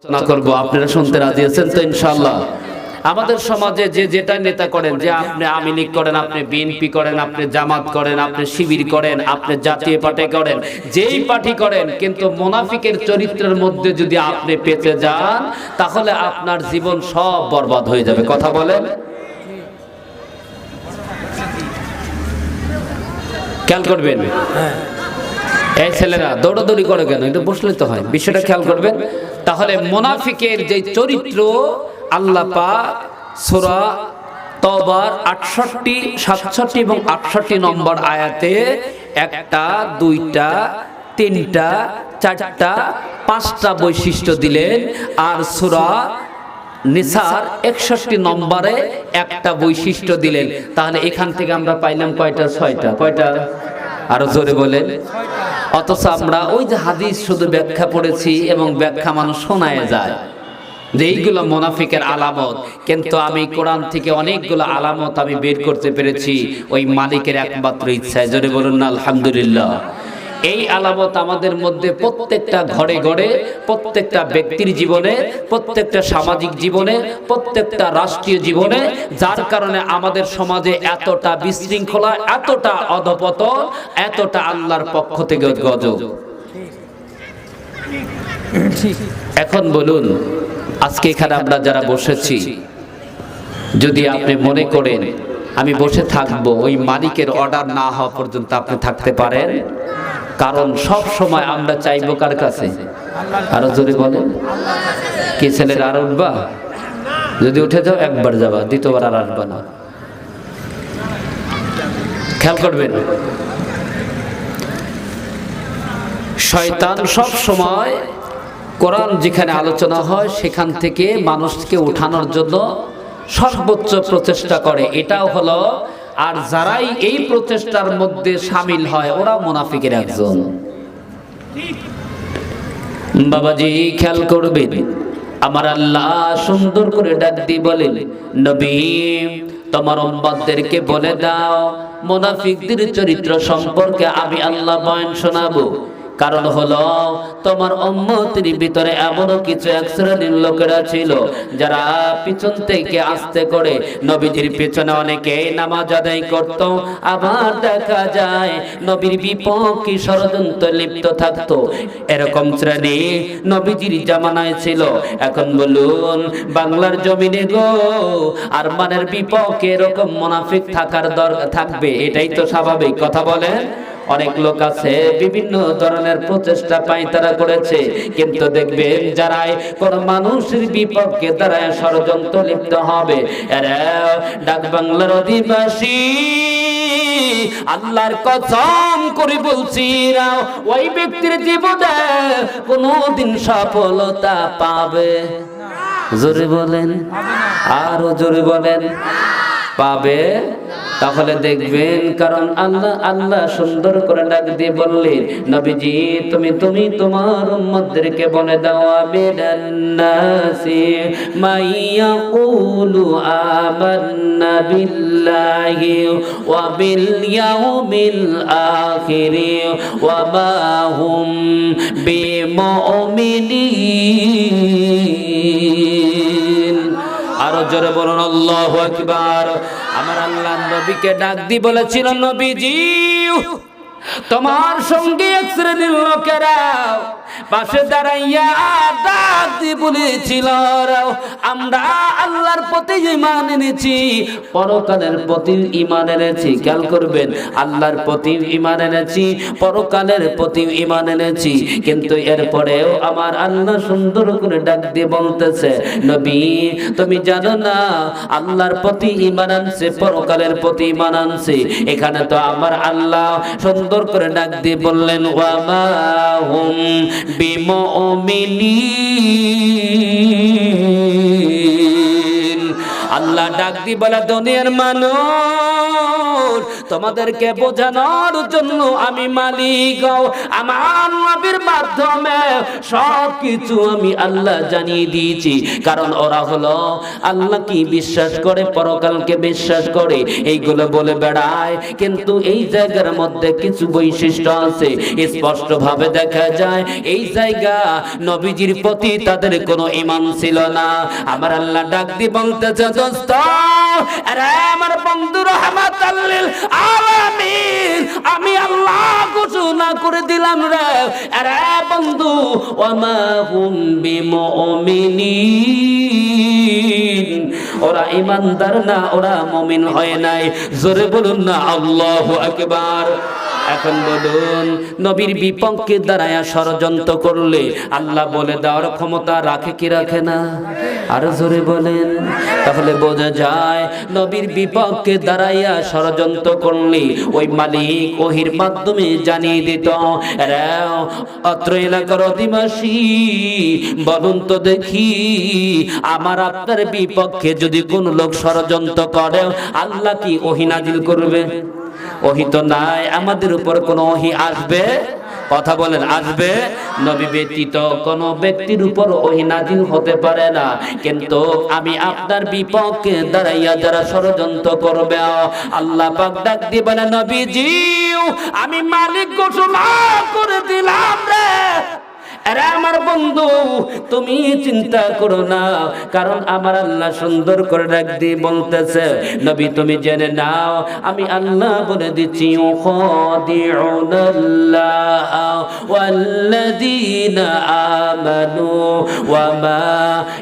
আলোচনা করব। আপনারা শুনতে রাজি আছেন তো ইনশাআল্লাহ? আমাদের সমাজে যে যেটা নেতা করেন, যে আপনি আওয়ামী লীগ করেন, আপনি বিএনপি করেন, আপনি জামাত করেন, আপনি শিবির করেন, আপনি জাতীয় পার্টি করেন, যেই পার্টি করেন, কিন্তু মুনাফিকের চরিত্রের মধ্যে যদি আপনি পেতে যান তাহলে আপনার জীবন সব বরবাদ হয়ে যাবে। কথা বলেন, খেয়াল করবেন। এই ছেলেরা দৌড়াদৌড়ি করে কেন? এটা বসলে তো হয়, বিষয়টা খেয়াল করবেন। তাহলে মুনাফিকের যে চরিত্র আল্লাহ পাক সূরা তওবার 68, 67 এবং 68 নম্বর আয়াতে একটা, দুইটা, তিনটা, চারটা, পাঁচটা বৈশিষ্ট্য দিলেন, আর সূরা নিসার 61 নম্বরে একটা বৈশিষ্ট্য দিলেন। তাহলে এখান থেকে আমরা পাইলাম কয়টা? ছয়টা। কয়টা? আরো জোরে বলেন। অথচ আমরা ওই যে হাদিস শুধু ব্যাখ্যা পড়েছি এবং ব্যাখ্যা মানুষ শোনায় যায় যে এইগুলো মুনাফিকের আলামত, কিন্তু আমি কোরআন থেকে অনেকগুলো আলামত আমি বের করতে পেরেছি ওই মালিকের একমাত্র ইচ্ছায়। জোরে বলুন না আলহামদুলিল্লাহ। এই আলামত আমাদের মধ্যে প্রত্যেকটা ঘরে ঘরে, প্রত্যেকটা ব্যক্তির জীবনে, প্রত্যেকটা সামাজিক জীবনে, প্রত্যেকটা রাষ্ট্রীয় জীবনে, যার কারণে আমাদের সমাজে এতটা বিশৃঙ্খলা, এতটা অধপতন, এতটা আল্লাহর পক্ষ থেকে গজব। এখন বলুন, আজকে এখানে আমরা যারা বসেছি, যদি আপনি মনে করেন আমি বসে থাকবো, ওই মালিকের অর্ডার না হওয়া পর্যন্ত আপনি থাকতে পারেন? কারণ সব সময় আমরা চাইবো কার কাছে? আরো জোরে বলেন। কি ছেলের আর উঠবা? যদি উঠে যাও একবার যাবা, দ্বিতীয়বার আর আসবা না। খেয়াল করবেন, শয়তান সব সময় কোরআন যেখানে আলোচনা হয় সেখান থেকে মানুষকে উঠানোর জন্য সর্বোচ্চ প্রচেষ্টা করে। এটাও হলো, আর যারাই এই প্রচেষ্টার মধ্যে শামিল হয় ওরা মুনাফিকের একজন। বাবাজি খেয়াল করবেন, আমার আল্লাহ সুন্দর করে ডাক দিয়ে বলেন, নবী তোমার উম্মতদেরকে বলে দাও মুনাফিকদের চরিত্র সম্পর্কে আমি আল্লাহ বয়ান শোনাবো। কারণ হলো তোমার উম্মতের ভিতরে এমনও কিছু এক শ্রেণীর লোকেরা ছিল যারা পিছন থেকে আস্তে করে নবীজির পিছনে অনেকে নামাজ আদায় করত, আবার দেখা যায় নবীর বিপক্ষে ষড়যন্ত্র লিপ্ত থাকতো। এরকম শ্রেণী নবীজির জামানায় ছিল। এখন বলুন বাংলার জমিনে গো আর মানের বিপক্ষে এরকম মুনাফিক থাকার দরকার থাকবে? এটাই তো স্বাভাবিক। কথা বলেন। অনেক লোক আছে বিভিন্ন ধরনের প্রচেষ্টা পায়তারা করেছে, কিন্তু দেখবেন যারাই কোন মানুষের বিপক্ষে দাঁড়ায় ষড়যন্ত্র লিপ্ত হবে, এরা ডাক বাংলার অধিবাসী, আল্লাহর কসম করে বলছি ওই ব্যক্তির জীবনে কোনদিন সফলতা পাবে? জোরে বলেন, আরো জোরে বলেন। পাবে? তাহলে দেখবেন, কারণ আল্লাহ সুন্দর করে ডাক দিয়ে বললেন, নবীজি তুমি তোমার উম্মতদেরকে বলে দাও, আমিনান্নাসি মাইয়াকুলু আমান্না বিল্লাহি ওয়া বিল ইয়াউমিল আখির ওয়া মা হুম বিমুমিনিন। আরো জোরে বলুন আল্লাহু আকবার। আমার আল্লাহ নবীকে ডাক দিয়ে বলেছিল, নবীজি তোমার সঙ্গে এক শ্রেণীর লোকেরা পাশে দাঁড়াইয়া ডাক দিয়ে বলেছিল, আমরা আল্লাহর প্রতি ঈমান এনেছি, পরকালের প্রতি ঈমান এনেছি। খেয়াল করবেন, আল্লাহর প্রতি ঈমান এনেছি, পরকালের প্রতি ঈমান এনেছি, কিন্তু এরপরেও আমার আল্লাহ সুন্দর করে ডাক দিয়ে বলতেছে, নবী তুমি জানো না আল্লাহর প্রতি ঈমান আনছে, পরকালের প্রতি ঈমান আনছে। এখানে তো আমার আল্লাহ সুন্দর করে ডাক দিয়ে বললেন, ওয়া মা হুম বিমুমিনিন। আল্লাহ ডাক দিয়ে বলে, দুনিয়ার মানুষ তোমাদেরকে বোঝানোর জন্য আমি মালিক, আমার নবীর মাধ্যমে সব কিছু আমি আল্লাহ জানিয়ে দিয়েছি। কারণ ওরা হলো আল্লাহ কি বিশ্বাস করে, পরকালকে বিশ্বাস করে, এইগুলো বলে বেড়ায়। কিন্তু এই জায়গার মধ্যে কিছু বৈশিষ্ট্য আছে, স্পষ্ট ভাবে দেখা যায় এই জায়গা নবীজির প্রতি তাদের কোনো ঈমান ছিল না। আমার আল্লাহ ডাক দিয়ে বলতেছে, দোস্ত আরে আমার বন্ধু রাহমাতাল লিল আলামিন, আমি আল্লাহ ঘোষণা করে দিলাম রে, আরে বন্ধু ওয়ামা হুম বিমুমিনিন, ওরা ঈমানদার না, ওরা মুমিন হয় নাই। জোরে বলুন না আল্লাহু আকবার। এখন বলুন, নবীর বিপক্ষে দাঁড়ায়া ষড়যন্ত্র করলে আল্লাহ বলে দেওয়ার ক্ষমতা রাখে কি রাখে না? আর জোরে বলেন। তাহলে বোঝা যায় নবীর বিপক্ষে দাঁড়াইয়া ষড়যন্ত্র করলে ওই মালিক ওহির মাধ্যমে জানিয়ে দিত, অত্র এলাকার অধিবাসী বলুন তো দেখি, আমার আপনার বিপক্ষে যদি কোন লোক ষড়যন্ত্র করে আল্লাহ কি ওহী নাজিল করবে? ওহী তো নাই, আমাদের উপর কোন ওহী আসবে? কথা বলেন, আসবে? নবী ব্যতীত কোন ব্যক্তির উপর ওহী নাজিল হতে পারে না। কিন্তু আমি আপনার বিপক্ষে দাঁড়াইয়া যারা ষড়যন্ত্র করবে, আল্লাহ পাক ডাক দিয়ে বলে, নবীজি আমি মালিক ঘোষণা করে দিলাম রে, আরে আমার বন্ধু তুমি চিন্তা করো না। কারণ আমার আল্লাহ সুন্দর করে ডাক দিয়ে বলতেছে, নবী তুমি জেনে নাও আমি আল্লাহ বলে দিচ্ছি, খাদিউনাল্লাহ ওয়াল্লাযীনা আমানু ওয়া মা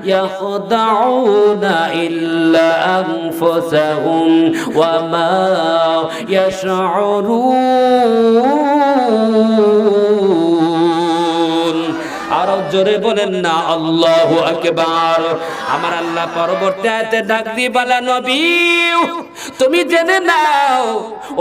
ইয়াখদাউনা ইল্লা আনফুসাহুম ওয়া মা ইয়াশউরুন। আরো জোরে বলেন না আল্লাহু আকবার। আমার আল্লাহ পরবর্তী আয়াতে ডাক দিয়ে বলে, নবী তুমি জেনে নাও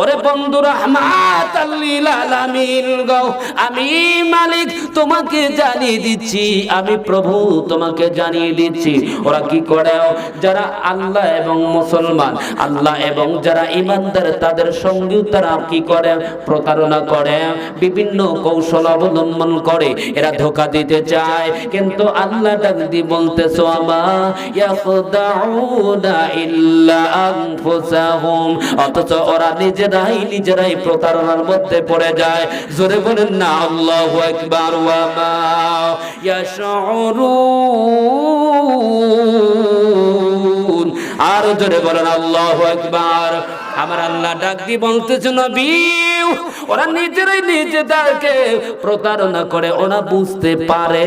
ওরে বন্ধু রাহমাতাল লিল আলামিন গো, আমি মালিক তোমাকে জানিয়ে দিচ্ছি, আমি প্রভু তোমাকে জানিয়ে দিচ্ছি। ওরা কি করে? যারা আল্লাহ এবং মুসলমান, আল্লাহ এবং যারা ঈমানদার তাদের সঙ্গেও তারা কি করে? প্রতারণা করে, বিভিন্ন কৌশল অবলম্বন করে, এরা ধোঁকা দিতে চায়। কিন্তু আল্লাহ ডাক দিয়ে বলতেছো, আমা ইয়াখদাউনা ইল্লা আনফুসাহুম, অথচ ওরা নিজেরাই প্রতারণার মধ্যে পড়ে যায়। জোরে বলেন না আল্লাহু আকবার। ওয়া মা ইয়াশউরুন, আর জোরে বলেন আল্লাহু আকবার। আমার আল্লাহ ডাক দিয়ে বলতেছে, নবী ওরা নিজেরাই নিজেদেরকে প্রতারণা করে, ওরা বুঝতে পারে।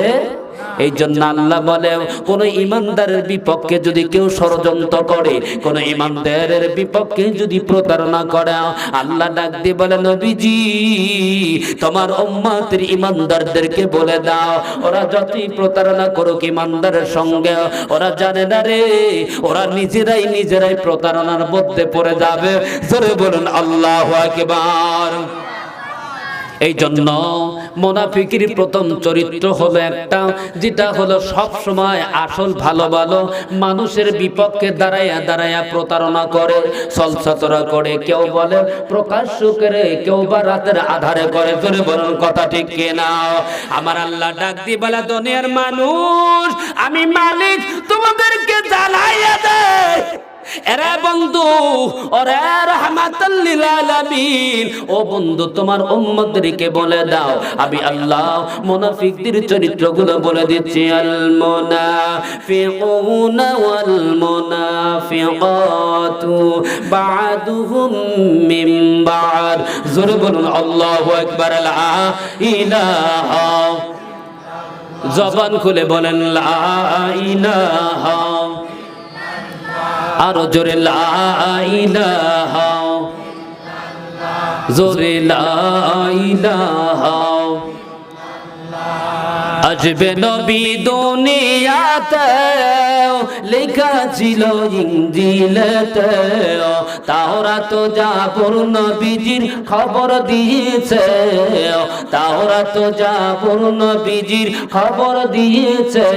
এই জন্য আল্লাহ বলে, কোন ঈমানদারের বিপক্ষে যদি কেউ ষড়যন্ত্র করে, কোন ঈমানদারের বিপক্ষে যদি প্রতারণা করে, আল্লাহ ডাক দিয়ে বলে, নবীজি তোমার উম্মতের ঈমানদারদেরকে বলে দাও, ওরা যতই প্রতারণা করুক ঈমানদারের সঙ্গে, ওরা জানে না রে ওরা নিজেরাই প্রতারণার মধ্যে পড়ে যাবে। জোরে বলুন আল্লাহু আকবার। এই জন্য মুনাফিকের প্রথম চরিত্র হলো একটা, যেটা হলো সব সময় আসল ভালো ভালো মানুষের বিপক্ষে দাঁড়ায়া প্রতারণা করে, ছলছতরা করে, কেউ বলে প্রকাশ্য করে, কেউ বা রাতের আধারে করে। জোরে বলুন কথা ঠিক কিনা? আমার আল্লাহ ডাক দিয়ে বলে, দুনিয়ার মানুষ আমি মালিক তোমাদেরকে জ্বালাইয়া দেয়। এরে বন্ধু ওরে রাহমাতাল লিল আলামিন, ও বন্ধু তোমার উম্মতদেরকে বলে দাও আমি আল্লাহ মুনাফিকদের চরিত্রগুলো বলে দিচ্ছি। আল মুনাফিকুনা ওয়াল মুনাফিকাতু বা'দুহুম মিন বা'দ। জোরে বলুন আল্লাহু আকবার। লা ইলাহা, জবান খুলে বলেন লা ইলাহা, আরো জোরে লা ইলাহা, জোরে লা ইলাহা। আসবে নবী দুনিয়াতে, লেখা ছিল ইনজিলেতে, তাওরাত জাবুর নবীজির খবর দিয়েছে, তাওরাত জাবুর নবীজির খবর দিয়েছে।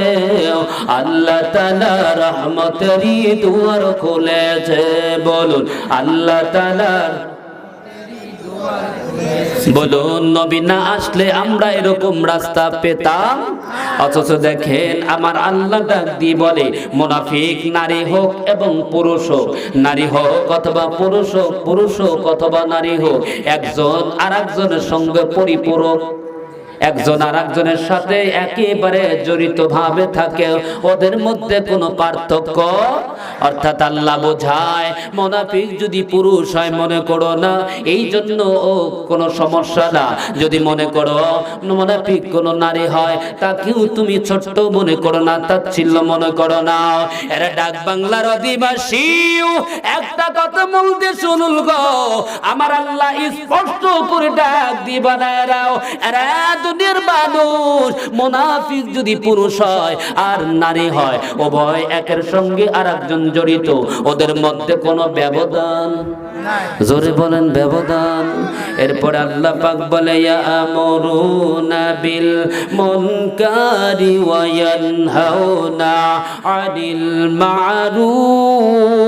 আল্লাহ তাআলা রহমতেরই দুয়ার খুলেছে। বলুন আল্লাহ তাআলা বলুন, নবী না আসলে আমরা এরকম রাস্তা পেতাম? অথচ দেখেন আমার আল্লাহ ডাক দিয়ে বলে, মুনাফিক নারী হোক এবং পুরুষ হোক, নারী হোক অথবা পুরুষ হোক, পুরুষ হোক অথবা নারী হোক, একজন আরেকজনের সঙ্গে পরিপূরক, একজন আরেকজনের সাথে একেবারে জড়িত ভাবে থাকে, ওদের মধ্যে কোনো পার্থক্য। অর্থাৎ আল্লাহ বোঝায়, মুনাফিক যদি পুরুষ হয় মনে করো না, এই জন্য ও কোনো সমস্যা না। যদি মনে করো মুনাফিক কোনো নারী হয়, তাকেও তুমি ছোট্ট মনে করো না, তাচ্ছিল্য মনে করো না। এরা ডাক বাংলার অধিবাসী, একটা কথা বলতে শুনুন গো, আমার আল্লাহ স্পষ্ট করে ডাক দিবা না, এরা দুনিয়ার মানুষ। মুনাফিক যদি পুরুষ হয় আর নারী হয়, উভয় একের সঙ্গে আরেকজন জড়িত, ওদের মধ্যে কোনো ব্যবধান, জোরে বলেন ব্যবধান। এরপরে আল্লাহ পাক বলে, ইয়ামুরুনা বিল মুনকারি ওয়া ইয়ানহাউনা আনিল মারুফ।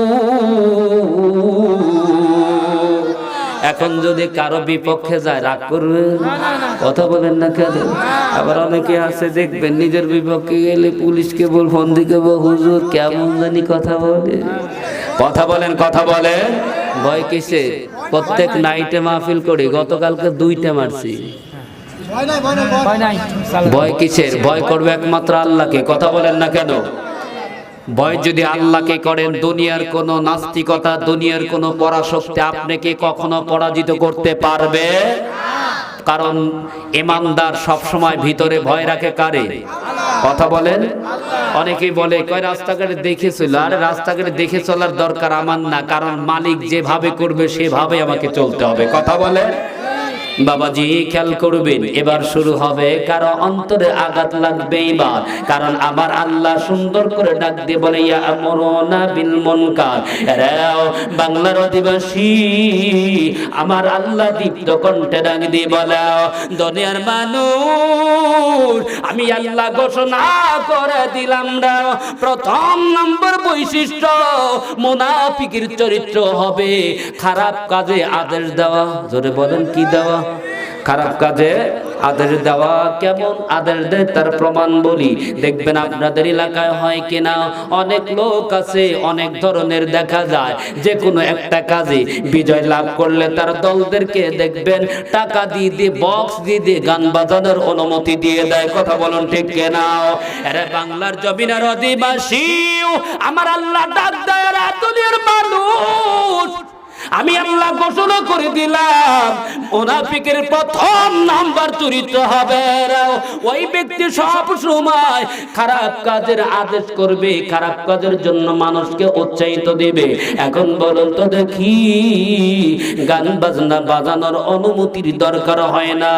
এখন যদি কারো বিপক্ষে যায় রাগ করবে? কথা বলেন না কেন? আবার অনেকে আছে দেখবেন নিজের বিপক্ষে গেলে পুলিশকে ফোন দিকে, হুজুর কেমন জানি কথা বলে। কথা বলেন, কথা বলেন। ভয় কিসে? প্রত্যেক নাইটে মাহফিল করি, গতকালকে 2টা মারছি। ভয় কিসের? ভয় করবে একমাত্র আল্লাহকে। কথা বলেন না কেন? ভয় যদি আল্লাহকে করেন, দুনিয়ার কোনো নাস্তিকতা, দুনিয়ার কোনো পরাশক্তি আপনাকে কখনো পরাজিত করতে পারবে। কারণ ইমানদার সবসময় ভিতরে ভয় রাখে কারে? কথা বলেন। অনেকেই বলে, কয় রাস্তাঘাটে দেখে চলো। আরে রাস্তাঘাটে দেখে চলার দরকার আমার না, কারণ মালিক যেভাবে করবে সেভাবে আমাকে চলতে হবে। কথা বলে বাবাজি, খেয়াল করবেন, এবার শুরু হবে কারো অন্তরে আঘাত লাগবে এবার, কারণ আমার আল্লাহ সুন্দর করে ডাক দিয়ে বলে, ইয়ামুরুনা বিল মুনকার। এরাও বাংলার অধিবাসী, আমার আল্লাহ দীপ্ত কণ্ঠে ডাক দিয়ে বলে, দুনিয়ার মানুষ, আমি আল্লাহ ঘোষণা করে দিলাম না, প্রথম নম্বর বৈশিষ্ট্য মুনাফিকের চরিত্র হবে খারাপ কাজে আদেশ দেওয়া। জোরে বলেন, কি দেওয়া? খারাপ কাজে আদেশ দেওয়া। কেমন আদেশ দেয় তার প্রমাণ বলি। দেখবেন আপনাদের এলাকায় হয় কিনা, অনেক লোক আছে, অনেক ধরনের দেখা যায়, যে কোনো একটা কাজে বিজয় লাভ করলে তার দলদেরকে দেখবেন টাকা দিয়ে দিয়ে, বক্স দিয়ে দিয়ে গান বাজানোর অনুমতি দিয়ে দেয়। কথা বলুন ঠিক কিনা? আরে বাংলার জমিনের অধিবাসী, আমার আল্লাহ ডাক দেয়, দুনিয়ার মানুষ, আমি আল্লাহ ঘোষণা করে দিলাম, মুনাফিকের প্রথম নাম্বার চরিত্র হবে ওই ব্যক্তি সব সময় খারাপ কাজের আদেশ করবে, খারাপ কাজের জন্য মানুষকে উৎসাহিত দিবে। এখন বলুন তো দেখি, গান বাজনা বাজানোর অনুমতির দরকার হয় না,